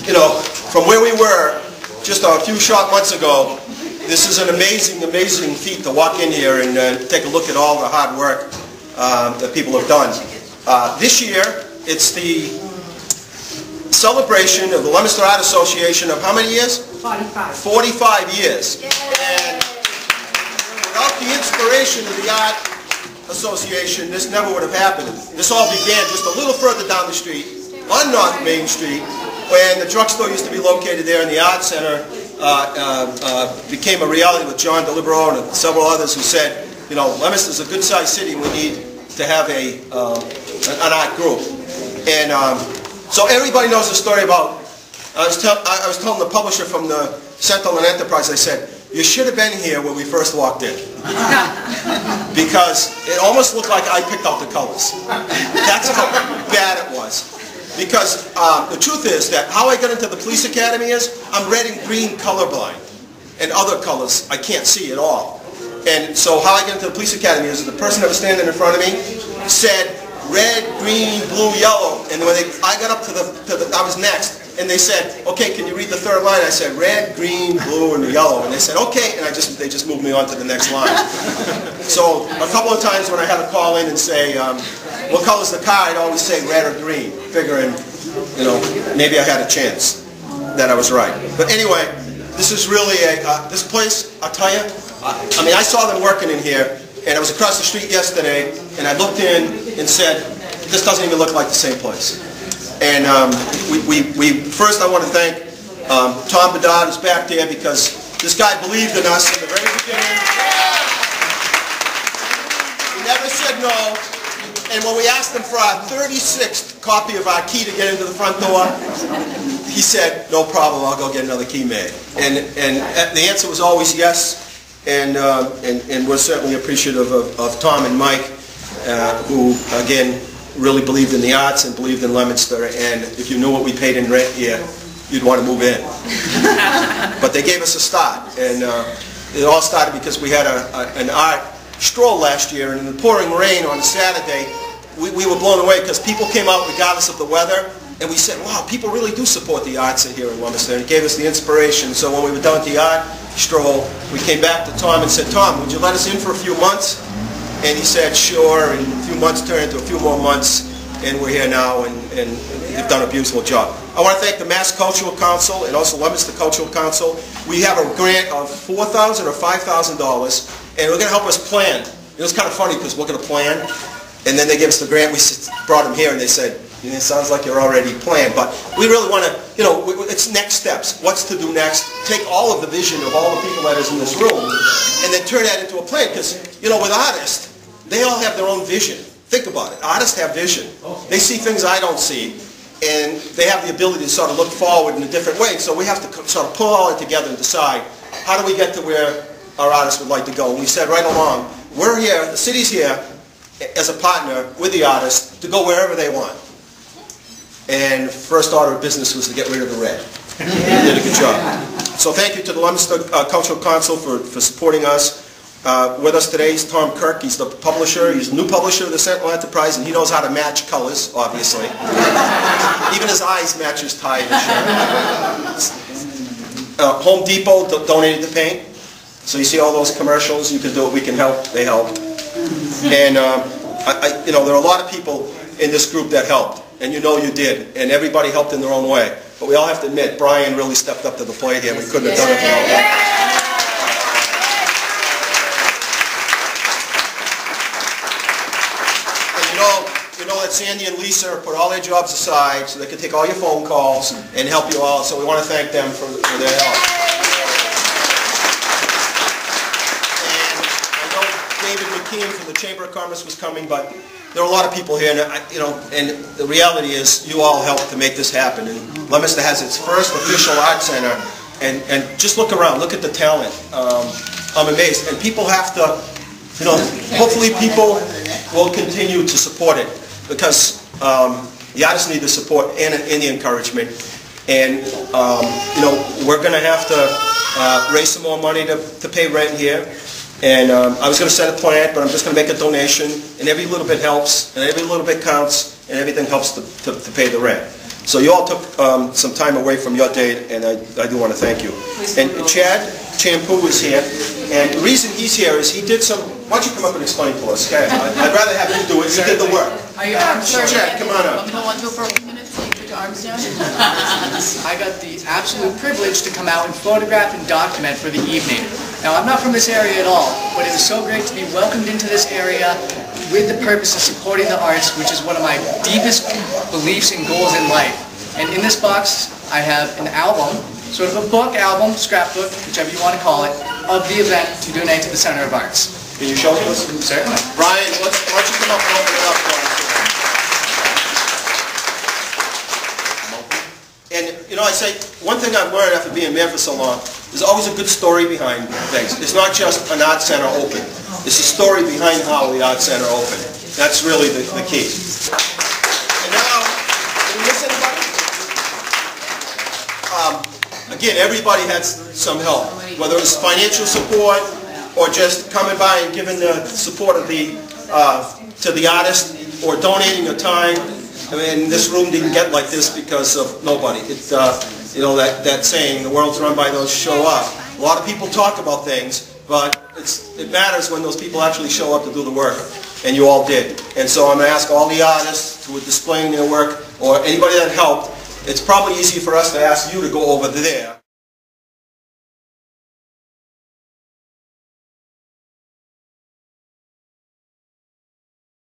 you know, from where we were just a few short months ago, this is an amazing, amazing feat to walk in here and take a look at all the hard work that people have done. This year, it's the celebration of the Leominster Art Association of how many years? 45. 45 years. Yay. And without the inspiration of the Art Association, this never would have happened. This all began just a little further down the street, on North Main Street, when the drugstore used to be located there, and the Art Center became a reality with John DeLibero and several others who said, you know, Leominster's a good-sized city, we need to have an art group. And so everybody knows the story about, I was telling the publisher from the Sentinel and Enterprise, I said, you should have been here when we first walked in. Because it almost looked like I picked out the colors. That's how bad it was. Because the truth is that how I got into the police academy is I'm red and green colorblind. And other colors I can't see at all. And so how I got into the police academy is the person that was standing in front of me said red, green, blue, yellow. And when I got up to the, I was next. And they said, okay, can you read the third line? I said, red, green, blue, and yellow. And they said, okay. And they just moved me on to the next line. So a couple of times when I had to call in and say, what color's the car? I'd always say red or green, figuring, you know, maybe I had a chance that I was right. But anyway, this is really this place, I'll tell you, I mean, I saw them working in here, and I was across the street yesterday, and I looked in and said, this doesn't even look like the same place. And first I want to thank Tom Bedard, who's back there, because this guy believed in us in the very beginning. He never said no. And when we asked him for our 36th copy of our key to get into the front door, he said, no problem, I'll go get another key made. And the answer was always yes. And we're certainly appreciative of Tom and Mike, who, again, really believed in the arts and believed in Leominster, and if you knew what we paid in rent here, you'd want to move in. But they gave us a start, and it all started because we had an art stroll last year, and in the pouring rain on a Saturday, we were blown away because people came out regardless of the weather, and we said, wow, people really do support the arts here in Leominster, and it gave us the inspiration. So when we were done with the art stroll, we came back to Tom and said, Tom, would you let us in for a few months? And he said, sure, and a few months turned into a few more months, and we're here now, and they've done a beautiful job. I want to thank the Mass Cultural Council and also Leominster Cultural Council. We have a grant of $4,000 or $5,000, and we're going to help us plan. It was kind of funny because we're going to plan, and then they gave us the grant. We brought them here, and they said, it sounds like you're already planned, but we really want to, you know, it's next steps. What's to do next? Take all of the vision of all the people that is in this room, and then turn that into a plan, because, you know, with artists, they all have their own vision. Think about it. Artists have vision. They see things I don't see, and they have the ability to sort of look forward in a different way. So we have to sort of pull all it together and decide, how do we get to where our artists would like to go? And we said right along, we're here, the city's here, as a partner with the artists, to go wherever they want. And first order of business was to get rid of the red. They did a good job. So thank you to the Leominster Cultural Council for supporting us. With us today is Tom Kirk. He's the publisher. He's the new publisher of the Sentinel Enterprise, and he knows how to match colors, obviously. Even his eyes match his tie and shirt. Home Depot donated the paint. So you see all those commercials. You can do it. We can help. They help. And you know, there are a lot of people in this group that helped, and you know you did. And everybody helped in their own way. But we all have to admit, Brian really stepped up to the plate here. We couldn't have done it without him. You know that Sandy and Lisa put all their jobs aside so they could take all your phone calls and help you all. So we want to thank them for their help. And I know David McKeon from the Chamber of Commerce was coming, but there are a lot of people here, and you know, and the reality is you all helped to make this happen. And Leominster has its first official art center, and just look around, look at the talent. I'm amazed, and people have to, you know, hopefully people will continue to support it, because the artists need the support and the encouragement. And you know, we're going to have to raise some more money to pay rent here. And I was going to set a plant, but I'm just going to make a donation, and every little bit helps, and every little bit counts, and everything helps to pay the rent. So you all took some time away from your day, and I do want to thank you. And Chad Champu is here, and the reason he's here is he did some... Why don't you come up and explain to us? Okay. I'd rather have you do it. You did the work. Are you arms down? Chad, come on up. Want me to hold on to it for a few minutes so you put your arms down? I got the absolute privilege to come out and photograph and document for the evening. Now, I'm not from this area at all, but it was so great to be welcomed into this area with the purpose of supporting the arts, which is one of my deepest beliefs and goals in life. And in this box, I have an album, sort of a book, album, scrapbook, whichever you want to call it, of the event to donate to the Center of Arts. Can you show us? Certainly. Brian, why don't you come up and open it up for us? And, you know, I say, one thing I've learned after being mayor for so long, there's always a good story behind things. It's not just an art center open. It's a story behind how the art center opened. That's really the key. And now, can you miss anybody? Again, everybody had some help, whether it was financial support or just coming by and giving the support of to the artist or donating your time. I mean, this room didn't get like this because of nobody. It's, you know, that saying, the world's run by those who show up. A lot of people talk about things, but it matters when those people actually show up to do the work, and you all did. And so I'm going to ask all the artists who were displaying their work, or anybody that helped, it's probably easy for us to ask you to go over there.